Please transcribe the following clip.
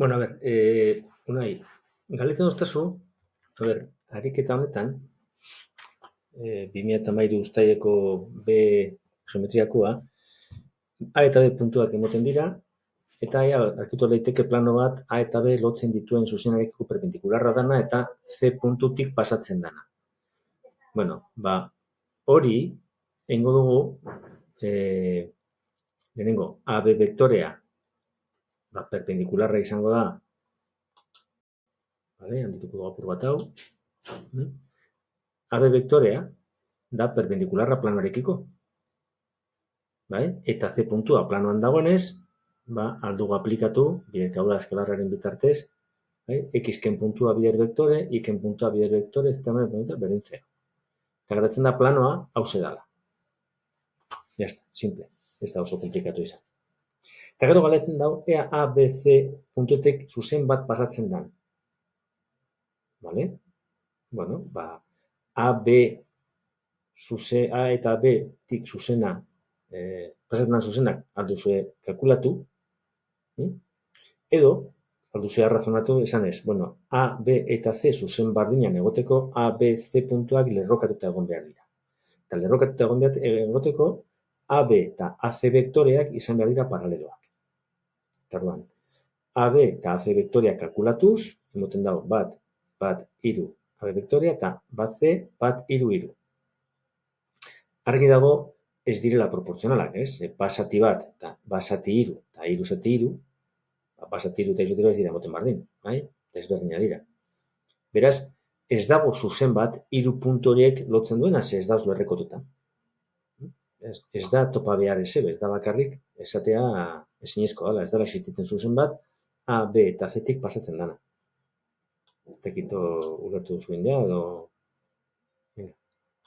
Bueno, a ber, Unai, galdetzen doztazu, ariketa honetan, 2013 uztaileko B geometriakoa, A eta B puntuak emoten dira, eta arkitu daiteke plano bat A eta B lotzen dituen zuzenarekiko perpendikularra dana eta C puntutik pasatzen dana. Bueno, hori eingo dugu lehenengo AB vektorea perpendikularra izango da. Vale, handituko dugu apur bat hau. AB vektorea da perpendikularra planoarekiko. Bai? Eta C puntua planoan dagoenez, aldugu aplikatu, hau da eskalarraren bitartez, x-ken puntua bider vektore, y-ken puntua bider vektore, ez da berdin zero. Eta geratzen da planoa hauze dala. Jazta, simple. Ez da oso komplikatu izan. Eta gero galetzen dago, ea A, B, C puntuetek zuzen bat pasatzen dan. Vale? Bueno, A eta B tik zuzena, pasatzen dan zuzenak alduzue kalkulatu, edo, alduzue arrazonatu esanez, bueno, A, B eta C zuzen bardinan egoteko A, B, C puntuak lerrokatuta egon behar dira. Eta lerrokatuta egon behar egoteko A, B eta AC vektoreak izan behar dira paraleloak. Tarduan, A, B eta AC vektoreak kalkulatuz, emoten dago bat, iru, A, B vektorea eta bat C, bat, iru, iru. Argi dago ez direla proportzionalak, ez? Basati bat eta basati iru eta iru zati iru, basati iru eta iru ez dira emoten bardin, bai? Eta ezberdina dira. Beraz, ez dago zuzen bat hiru puntu horiek lotzen duena, ez da oso errekotuta. Ez da topa behar ez da bakarrik esatea ezinezkoa dela, ez dela existitzen zuzen bat A, B eta C-tik pasatzen dana. Ez tekito ulertu zuen edo